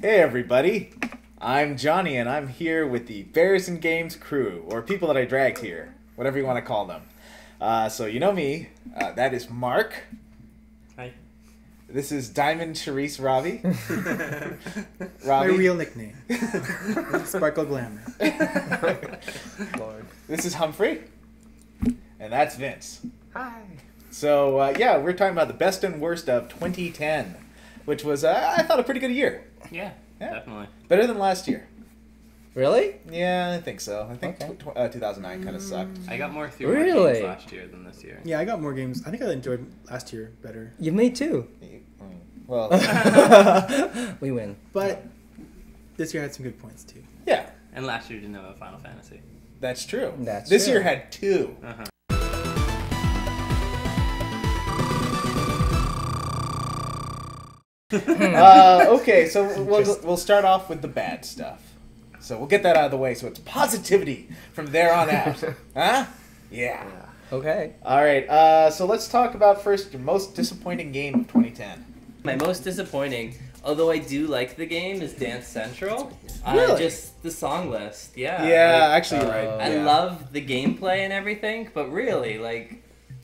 Hey everybody, I'm Johnny and I'm here with the Bears and Games crew, or people that I dragged here, whatever you want to call them. So you know me, that is Marc. Hi. This is Diamond Charisse Robbie. My Robbie. real nickname. Sparkle Glamour. Lord. This is Humphrey. And that's Vince. Hi. So yeah, we're talking about the best and worst of 2010, which was, I thought, a pretty good year. Yeah, definitely. Better than last year. Really? Yeah, I think so. I think Okay. 2009 kind of sucked. I got more through more Really? games last year than this year. Yeah, I got more games. I think I enjoyed last year better. You me too. Well, We win. But this year had some good points too. yeah, And last year didn't have a Final Fantasy. that's true. That's this true. year had two. Uh-huh. Okay, so we'll start off with the bad stuff. So we'll get that out of the way so it's positivity from there on out. Huh? Yeah. Okay. All right, so let's talk about first your most disappointing game of 2010. My most disappointing, although I do like the game, is Dance Central. Really? Just the song list, yeah. Yeah, Like, actually, you're right. I Yeah. love the gameplay and everything, but really, like,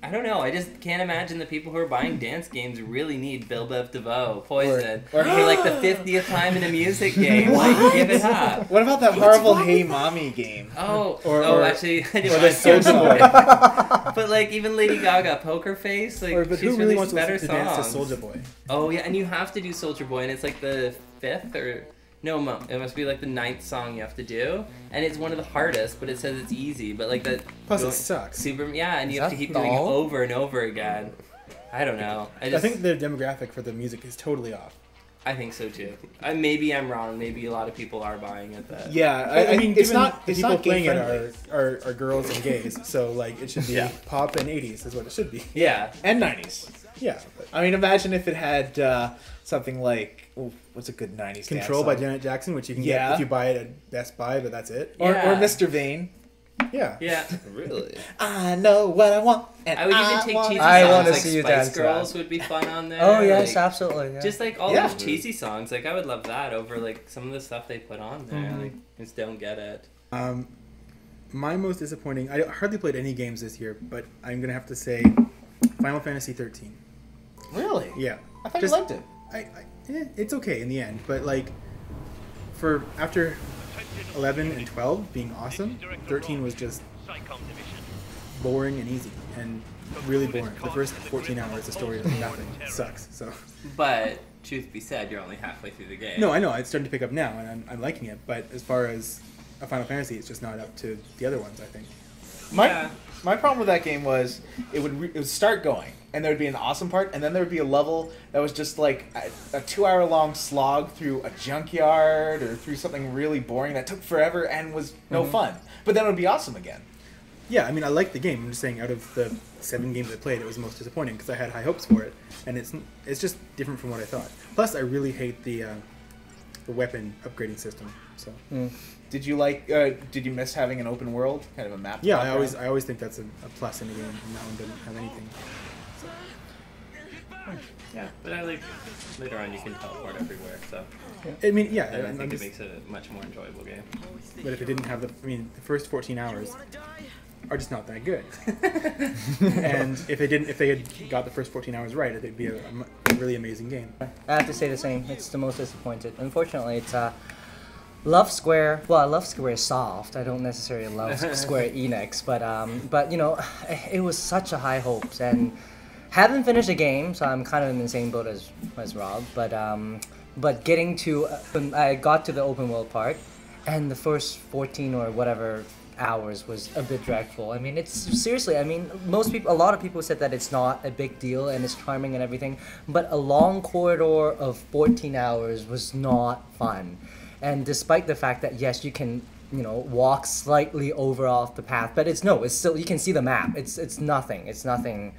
I don't know. I just can't imagine the people who are buying dance games really need Bill Bev DeVoe, Poison, Or- for like the 50th time in a music game. Like, give it up. What about that horrible Hey Mommy game? Oh, Or- actually, I didn't or want the to Soulja Boy. But like, even Lady Gaga, Poker Face, like, But she's who really released wants to better listen to dance to songs. Soulja Boy? Oh yeah, and you have to do Soldier Boy, and it's like the 5th or no, it must be like the 9th song you have to do, and it's one of the hardest, but it says it's easy, but like that. Plus it sucks. Super, yeah, and you Is have to that keep doing it all? over and over again. I don't know. I think the demographic for the music is totally off. I think so too. Maybe I'm wrong. Maybe a lot of people are buying it. That Yeah, I mean, it's given not. the It's people not playing it gay-friendly. are girls and gays, so like it should be Yeah. pop and 80s is what it should be. Yeah. And 90s. Yeah. But I mean, imagine if it had something like, what's a good 90s Control dance by song? Janet Jackson, which you can Yeah. get if you buy it at Best Buy, but that's it. Or Yeah. Mr. Vane. Yeah. Yeah. Really? I know what I want, and I would even take want cheesy it. I songs wanna like see you Spice dance to Girls that. would be fun on there. Oh yes, like, absolutely. Yeah. just like all Yeah. those cheesy songs, like I would love that over like some of the stuff they put on there. Like, I just don't get it. My most disappointing. I hardly played any games this year, but I'm gonna have to say Final Fantasy XIII. Really? Yeah. I thought Just- you liked it. It's okay in the end, but like, for after 11 and 12 being awesome, 13 was just boring and easy and really boring. The first 14 hours, the story is nothing. It sucks. So But truth be said, you're only halfway through the game. no, I know it's starting to pick up now, and I'm liking it. But as far as a Final Fantasy, it's just not up to the other ones. I think. My my problem with that game was it would start going, and there would be an awesome part, and then there would be a level that was just like a 2 hour long slog through a junkyard or through something really boring that took forever and was no fun. But then it would be awesome again. Yeah, I mean, I like the game. I'm just saying, out of the 7 games I played, it was the most disappointing because I had high hopes for it, and it's just different from what I thought. Plus, I really hate the weapon upgrading system. So Did you like? Did you miss having an open world kind of a map? yeah, to walk around? I always think that's a plus in the game, and that one doesn't have anything. Yeah, but I like later on you can teleport everywhere, so I mean, yeah, I I'm think it just- makes it a much more enjoyable game. but if it didn't have the first 14 hours are just not that good. And if they had got the first 14 hours right, it'd be a really amazing game. I have to say the same. It's the most disappointed. Unfortunately, it's love Square. Well, I love Square Soft. I don't necessarily love Square Enix, but you know, it was such a high hopes, and haven't finished the game, so I'm kind of in the same boat as Rob. But getting to I got to the open world part, and the first 14 or whatever hours was a bit dreadful. I mean, it's seriously. I mean, a lot of people said that it's not a big deal and it's charming and everything, but a long corridor of 14 hours was not fun. And despite the fact that yes, you can walk slightly over off the path, but it's still, you can see the map. It's nothing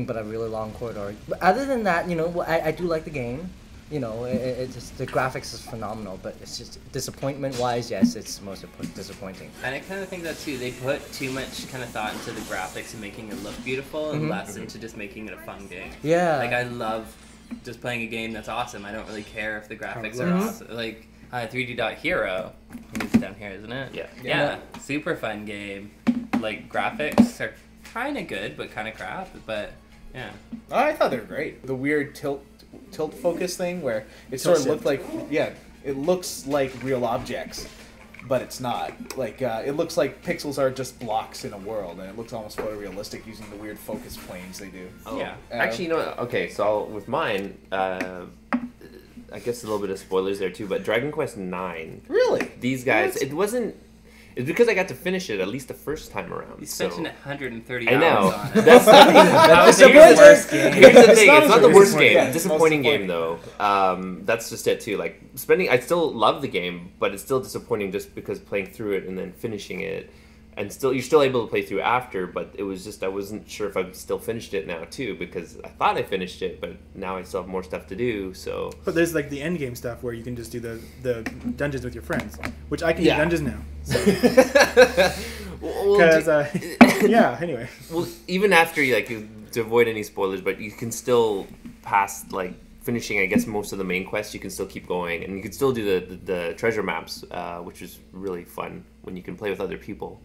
but a really long corridor. But other than that, I do like the game. It's just, the graphics is phenomenal, but it's just disappointment-wise, yes, it's most disappointing. And I kind of think that too. They put too much kind of thought into the graphics and making it look beautiful, and less into just making it a fun game. Yeah. Like I love just playing a game that's awesome. I don't really care if the graphics are awesome. Like 3D Dot Hero, it's down here, isn't it? Yeah. Yeah, super fun game. Like graphics are kind of good, but kind of crap. But yeah, I thought they were great. The weird tilt focus thing where it sort of looked like, it looks like real objects, but it's not. Like it looks like pixels are just blocks in a world, and it looks almost photorealistic using the weird focus planes they do. Oh. Yeah. Actually, you know what? Okay, so with mine, I guess a little bit of spoilers there too, but Dragon Quest IX. Really? These guys, it wasn't. It's because I got to finish it at least the first time around. you spent so. 130 I hours know. on it. That's That's here's the the worst thing. game. Here's the thing. not It's not as the worst disappointing. game. Yeah, Disappointing most game though. That's just it too. Like spending. I still love the game, but it's still disappointing just because playing through it and then finishing it, and you're still able to play through after. But it was just I wasn't sure if I've still finished it now too because I thought I finished it, but now I still have more stuff to do. So. But there's like the end game stuff where you can just do the dungeons with your friends, which I can do Yeah. dungeons now. Well, Because yeah. Anyway, well, even after to avoid any spoilers, but you can still pass finishing, I guess, most of the main quests. You can still keep going, and you can still do the treasure maps, which is really fun when you can play with other people.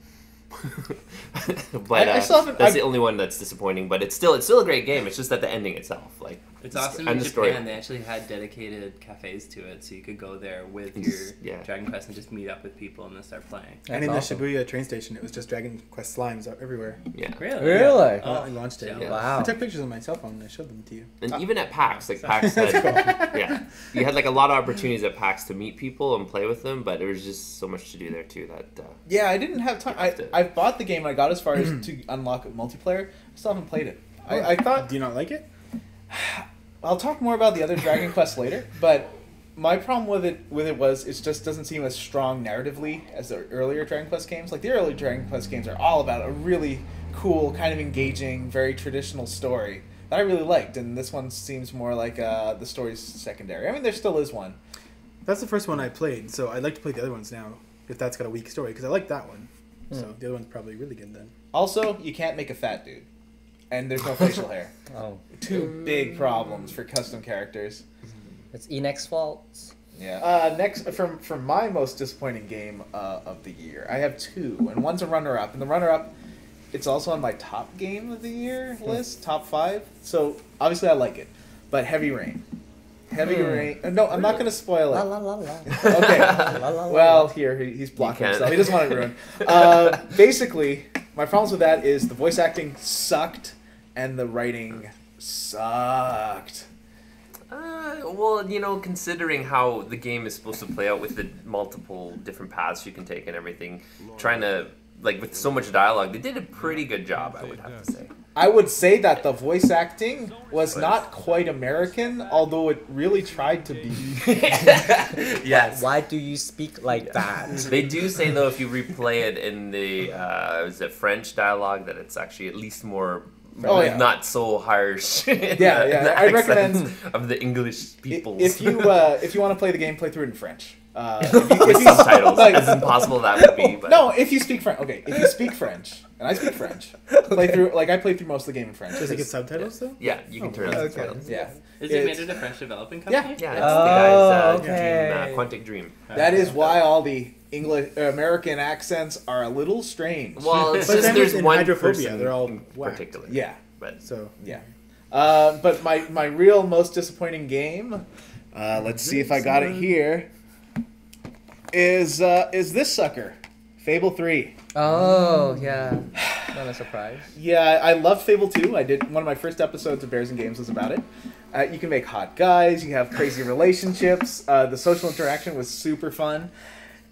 But I still haven't- that's the only one that's disappointing. But it's still a great game. It's just that the ending itself, It's awesome and in the story. Japan. They actually had dedicated cafes to it, so you could go there with Yes, your yeah. Dragon Quest and just meet up with people and then start playing. and in awesome. the Shibuya train station, it was just Dragon Quest slimes everywhere. Yeah. Really? Really? Oh, I launched it. jealous. Yeah. Wow. I took pictures on my cell phone and I showed them to you. And even at PAX, PAX had, yeah, you had a lot of opportunities at PAX to meet people and play with them, but there was just so much to do there too that. Yeah, I didn't have time. I bought the game and I got as far as to unlock multiplayer. I still haven't played it. I thought Do you not like it? I'll talk more about the other Dragon Quest later, but my problem with it was it just doesn't seem as strong narratively as the earlier Dragon Quest games. Like the early Dragon Quest games are all about a really cool, kind of engaging, very traditional story that I really liked, and this one seems more like the story's secondary. I mean, there still is one. That's the first one I played, so I'd like to play the other ones now if that's got a weak story because I like that one. So the other one's probably really good then. Also, you can't make a fat dude, and there's no facial hair. Oh, Two big problems for custom characters. it's Enix's fault. Yeah. Next, from my most disappointing game of the year, I have two, and one's a runner-up. And the runner-up, it's also on my top game of the year list, top 5. So obviously I like it, but Heavy Rain. Heavy Rain. No, I'm not going to spoil La it. la la la. Okay. La, la, la, Well, la. here he's blocking can't. himself. He doesn't want it ruined. Basically, my problems with that is the voice acting sucked and the writing sucked. Well, considering how the game is supposed to play out with the multiple different paths you can take and everything, trying to, with so much dialogue, they did a pretty good job, I would have to say. I would say that the voice acting was not quite American, although it really tried to be. Yes. Why do you speak like that? They do say, though, if you replay it in the, is it French dialogue, that it's actually at least more... Oh, yeah. Not so harsh. Yeah. I'd recommend of the English peoples. if you want to play the game, play through it in French. With subtitles, as impossible that would be. But. No, if you speak French. Okay, if you speak French, and I speak French, play through. I played through most of the game in French. Does it get subtitles though? Yeah, you can turn on subtitles. Yeah. Is it made at a French developing company? Yeah, it's the guy's okay. Dream, Quantic Dream. That is why all the American accents are a little strange. Well, it's But just then there's in one Hydrophobia, person they're all in whacked. particular. Yeah. But So Yeah. But my real most disappointing game, let's see if I got it here, is this sucker, Fable 3. Oh, yeah. Not a surprise. Yeah, I love Fable 2. I did one of my first episodes of Bears and Games was about it. You can make hot guys, you have crazy relationships, the social interaction was super fun.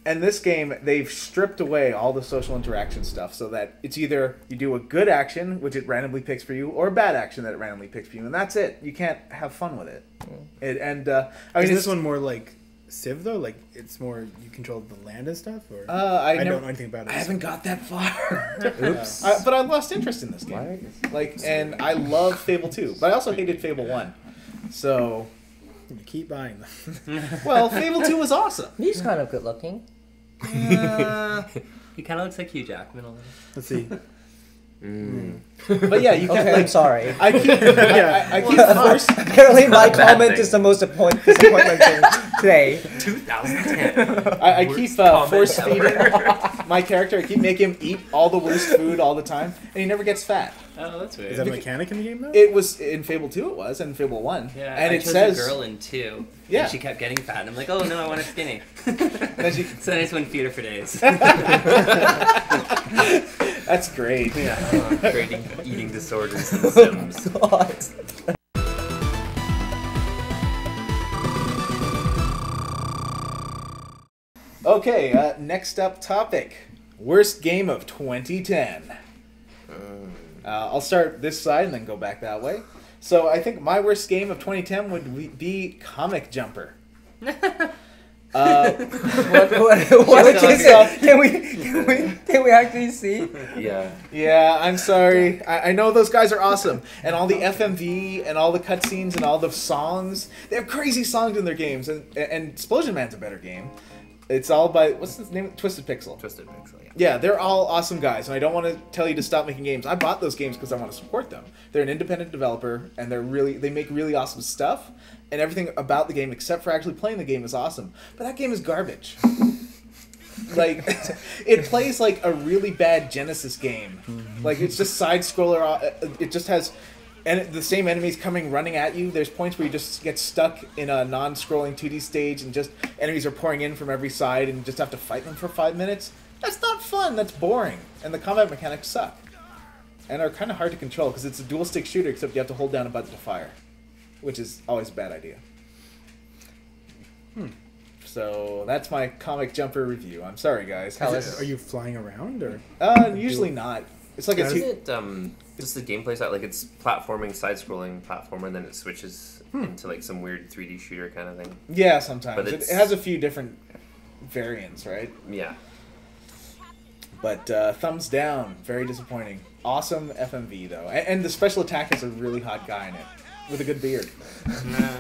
And this game, they've stripped away all the social interaction stuff so that it's either you do a good action, which it randomly picks for you, or a bad action that it randomly picks for you, and that's it. You can't have fun with it. I mean, is it's, this one more like Civ though? Like it's more you control the land and stuff, or I don't never- know anything about it. I haven't got that far. Oops. But I lost interest in this game. And I love Fable 2, but I also hated Fable 1. So, You keep buying them. well, Fable 2 was awesome. He's kind of good looking. He kind of looks like Hugh Jackman a little. Let's see. But yeah, you can't. Okay, like, I'm sorry. I keep forced. Apparently, my Bad comment thing. is the most disappointment thing today. 2010. I Worst keep comment force ever. feeding my character. I keep making him eat all the worst food all the time, and he never gets fat. Oh, that's weird. Is that a mechanic in the game, though? It was in Fable 2. It was, and Fable 1. Yeah, and I it chose says a girl in 2. Yeah. And she kept getting fat. And I'm like, oh no, I want her skinny. Then she- So I just went feed her for days. That's great. Creating eating disorders in The Sims. God. Okay, next up topic: worst game of 2010. I'll start this side and then go back that way. So I think my worst game of 2010 would be Comic Jumper. What Just is it? Can we actually see? Yeah. Yeah, I'm sorry. I know those guys are awesome, and all the FMV and all the cutscenes and all the songs. They have crazy songs in their games, and Explosion Man's a better game. It's all by what's his name? Twisted Pixel. Twisted Pixel, yeah. Yeah, they're all awesome guys, and I don't want to tell you to stop making games. I bought those games because I want to support them. They're an independent developer, and they make really awesome stuff, and everything about the game, except for actually playing the game, is awesome. But that game is garbage. Like, it plays like a really bad Genesis game. Like, it's just side scroller. It just has the same enemies running at you. There's points where you just get stuck in a non-scrolling 2D stage, and just enemies are pouring in from every side, and you just have to fight them for 5 minutes. That's not fun. That's boring. And the combat mechanics suck. And are kind of hard to control, because it's a dual-stick shooter, except you have to hold down a button to fire. Which is always a bad idea. So, that's my Comic Jumper review. I'm sorry, guys. Are you flying around, or? Usually not. It's like a... Is Isn't it just the gameplay side? Like, it's platforming, side-scrolling platformer, and then it switches into, like, some weird 3D shooter kind of thing. Yeah, sometimes. But It has a few different variants, right? Yeah. But thumbs down. Very disappointing. Awesome FMV, though. And the special attack has a really hot guy in it. With a good beard.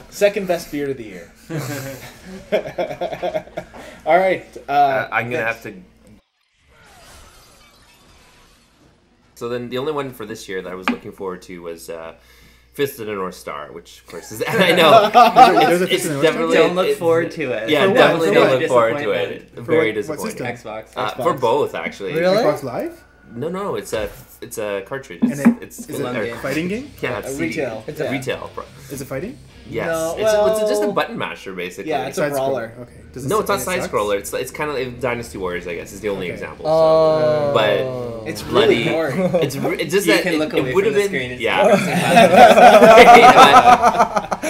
Second best beard of the year. All right. I'm going to have to... So then the only one for this year that I was looking forward to was Fist of the North Star, which of course is... I know. There's a It's Fist of the North Star? definitely... Don't look forward to it. Yeah, For what? definitely For don't what? look forward to it. Disappointment. Very what disappointing. system? Xbox. For both, actually. Really? Xbox Live? No, it's a cartridge. And It's is it long a game. fighting game? yeah, it's A CD. retail. It's Yeah. a retail. Is it fighting? Yes, No, it's just a well- button masher basically. Yeah, it's a Side brawler. scroller. Okay. Does it No, it's not it side sucks? scroller. It's kind of like Dynasty Warriors, I guess, is the only Okay. example. Oh. But It's really bloody. boring. It's just You that can look away it would from have the been screen. It's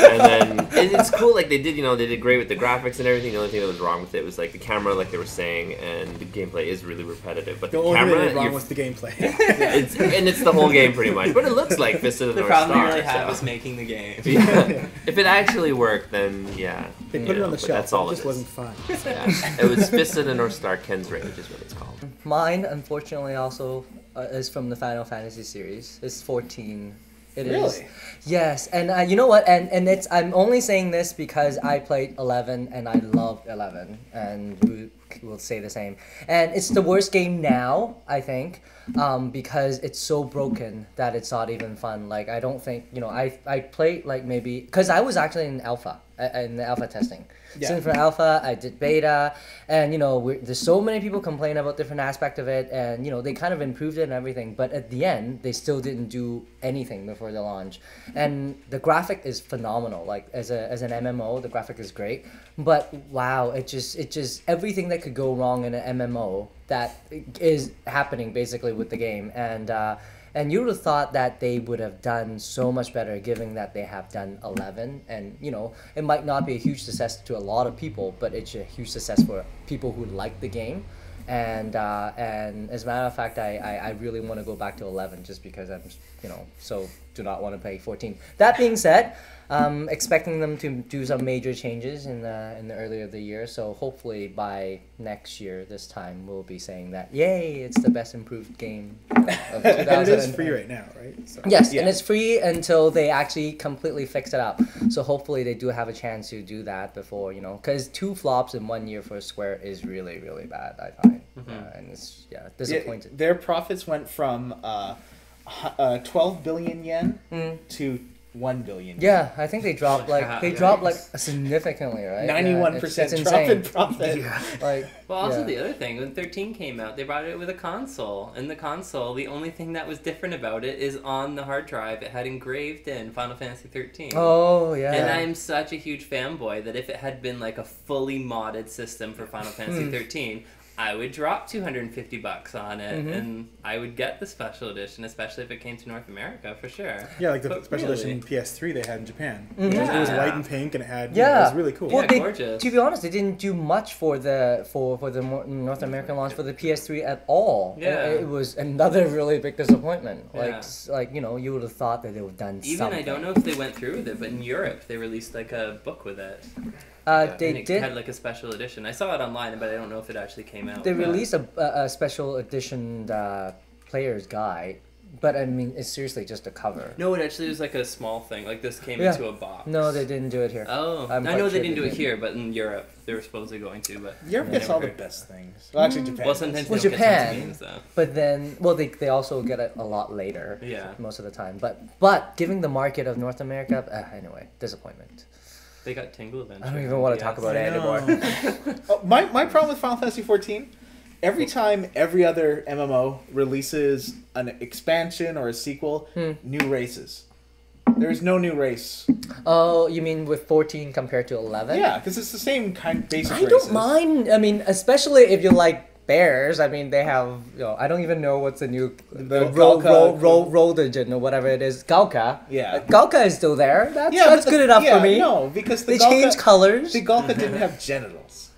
and then it's cool. Like they did great with the graphics and everything. The only thing that was wrong with it was like the camera, like they were saying, and the gameplay is really repetitive. But The the only thing camera, that did wrong you're- was the gameplay. it's the whole game pretty much. But it looks like Fist of the The North problem Star. you really had so. was making the game. Yeah. If it actually worked, then yeah. They you put it know, on the but shelf. That's all It just is. wasn't fun. Yeah. It was Fist of the North Star, Ken's Rage is what it's called. Mine, unfortunately, also is from the Final Fantasy series. It's 14. It is. Really? Yes, and you know what? And it's. I'm only saying this because I played 11 and I loved 11, and we will say the same. And it's the worst game now, I think, because it's so broken that it's not even fun. Like I don't think I played like maybe because I was actually in the alpha testing. Yeah. So for alpha, I did beta, and there's so many people complain about different aspect of it, and they kind of improved it and everything. But at the end, they still didn't do anything before the launch, and the graphic is phenomenal. Like as an MMO, the graphic is great, but wow, it just everything that could go wrong in an MMO that is happening basically with the game, and you would have thought that they would have done so much better, given that they have done 11. And, it might not be a huge success to a lot of people, but it's a huge success for people who like the game. And as a matter of fact, I really want to go back to 11 just because I'm, so do not want to play 14. That being said, expecting them to do some major changes in the earlier of the year. So hopefully by next year, this time, we'll be saying that, yay, it's the best improved game of 2000. And it is free right now, right? So. Yes, Yeah. and it's free until they actually completely fix it up. So hopefully they do have a chance to do that before, because 2 flops in 1 year for Square is really, really bad, I find. And it's, disappointing. Their profits went from 12 billion yen Mm. to 1 billion. Yeah, I think they dropped like Yikes. significantly, right? 91% it's drop in insane. profit. Like, Well, also yeah. the other thing, when 13 came out, they brought it with a console. And the console, the only thing that was different about it is on the hard drive, it had engraved in Final Fantasy 13. Oh yeah. And I'm such a huge fanboy that if it had been like a fully modded system for Final Fantasy 13, I would drop $250 on it, and I would get the special edition, especially if it came to North America, for sure. Yeah, like the But special really- edition PS3 they had in Japan. Mhm. It was Yeah. white and pink, and it had Yeah. it was really cool. Well, Yeah, they, gorgeous. to be honest, they didn't do much for the North American launch for the PS3 at all. Yeah. It was another really big disappointment. Like, Yeah. like you would have thought that they would have done Even something. I don't know if they went through with it, but in Europe they released like a book with it. They and it did. had like a special edition. I saw it online, but I don't know if it actually came out. They but- released a special edition player's guide, but I mean, it's seriously just a cover. No, it actually was like a small thing. Like this came Yeah. into a box. No, they didn't do it here. Oh, I'm I quite know sure they didn't they do it did. here, but in Europe they were supposedly going to. But Europe I gets never all the heard. best things. Well, actually, Japan. Well, does. sometimes Well, they don't get Japan- some games though. But then, they also get it a lot later. Yeah. Most of the time. But giving the market of North America, anyway, disappointment. They got Tingle Adventure. I don't even want to talk about it anymore. Oh, my problem with Final Fantasy XIV, every time every other MMO releases an expansion or a sequel, new races. There's no new race. Oh, you mean with 14 compared to 11? Yeah, because it's the same kind of basic I races. don't mind. I mean, especially if you like bears. I mean, they have, I don't even know what's the new Galka- Rodigen or whatever it is. Galka. Yeah. Galka is still there. That's but good enough for me. No, because the They Galka, change colors. The Galka didn't have genitals.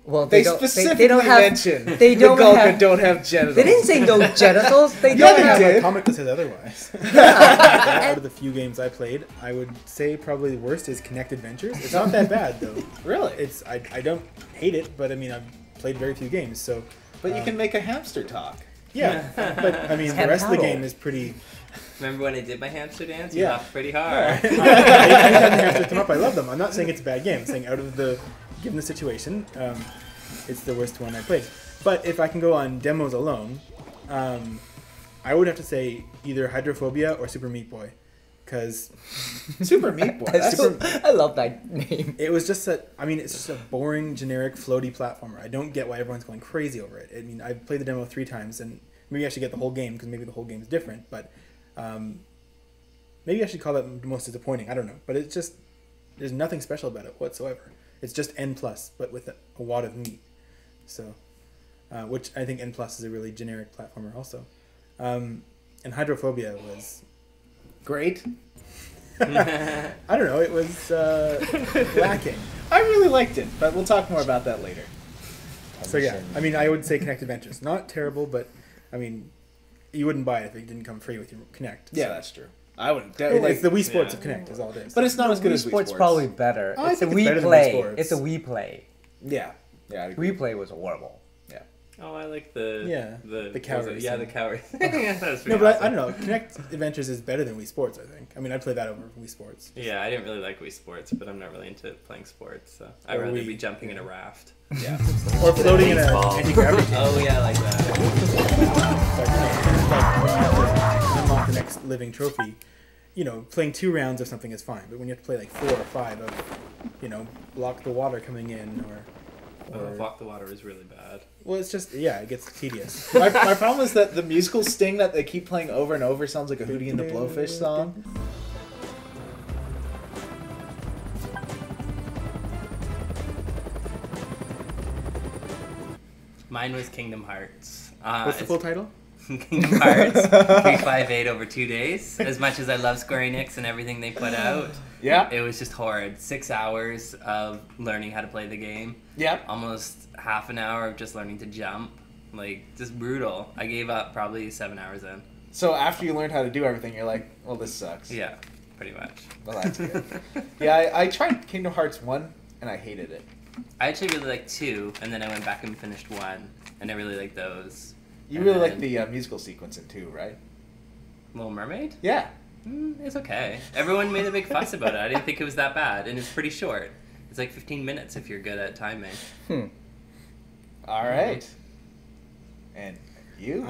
Well, They don't. specifically They don't have. mentioned They don't the Galka have. don't have genitals. They didn't say no genitals. They Yeah, don't they have. did. A comic that says otherwise. Out of the few games I played, I would say probably the worst is Kinect Adventures. It's not that bad though. Really? It's I don't hate it, but I mean I've played very few games, so But you can make a hamster talk. yeah. But I mean the Hand rest of the paddle. game is pretty. Remember when I did my hamster dance? You Yeah. laughed pretty hard. Anytime the hamsters come up, I love them. I'm not saying it's a bad game. I'm saying out of the given the situation, it's the worst one I played. But if I can go on demos alone, I would have to say either Hydrophobia or Super Meat Boy, because Super Meat Boy. That's I love that name. it was just it's just a boring, generic, floaty platformer. I don't get why everyone's going crazy over it. I mean, I've played the demo 3 times, and maybe I should get the whole game, because maybe the whole game is different, but maybe I should call that the most disappointing. I don't know. But it's just, there's nothing special about it whatsoever. It's just N+, but with a wad of meat. So, which I think N+ is a really generic platformer also. And Hydrophobia was, great. I don't know, it was lacking. I really liked it, but we'll talk more about that later. So yeah, I mean, I would say Kinect Adventures. Not terrible, but I mean, you wouldn't buy it if it didn't come free with your Kinect. Yeah, So. that's true. I would It's definitely. the Wii Sports Yeah. of Kinect is all it is. But it's not as good as Wii Sports Sports. probably better. I It's a think it's Wii better than Wii Play. Sports. It's a Wii Play. Yeah. Yeah, I'd agree. Wii Play was horrible. Oh, I like the the cow was it- racing. Yeah, the cow racing. Yeah, that was No, pretty but awesome. I don't know. Kinect Adventures is better than Wii Sports, I think. I mean, I'd play that over Wii Sports. Yeah, I didn't really like Wii Sports, but I'm not really into playing sports, so I'd Or rather Wii, be jumping in a yeah. raft. Yeah. Or floating in an Baseball. anti-gravity chain. Oh yeah, I like that. Like, when you have to unlock the next living trophy, playing 2 rounds of something is fine. But when you have to play like 4 or 5 of, block the water coming in or Walk the Water is really bad. well, it's just, it gets tedious. my problem is that the musical sting that they keep playing over and over sounds like a Hootie and the Blowfish song. Mine was Kingdom Hearts. What's the full title? Kingdom Hearts 358 over 2 days. As much as I love Square Enix and everything they put out, Yeah. it was just horrid. 6 hours of learning how to play the game. Yeah. Almost half an hour of just learning to jump. Like, just brutal. I gave up probably 7 hours in. So after you learned how to do everything, you're like, well, this sucks. Yeah, pretty much. Well, that's good. Yeah, I tried Kingdom Hearts 1, and I hated it. I actually really liked 2, and then I went back and finished 1, and I really liked those. You And really then like the musical sequence in 2, right? Little Mermaid? Yeah. It's okay. Everyone made a big fuss about it. I didn't think it was that bad, and it's pretty short. It's like 15 minutes if you're good at timing. All right. And you?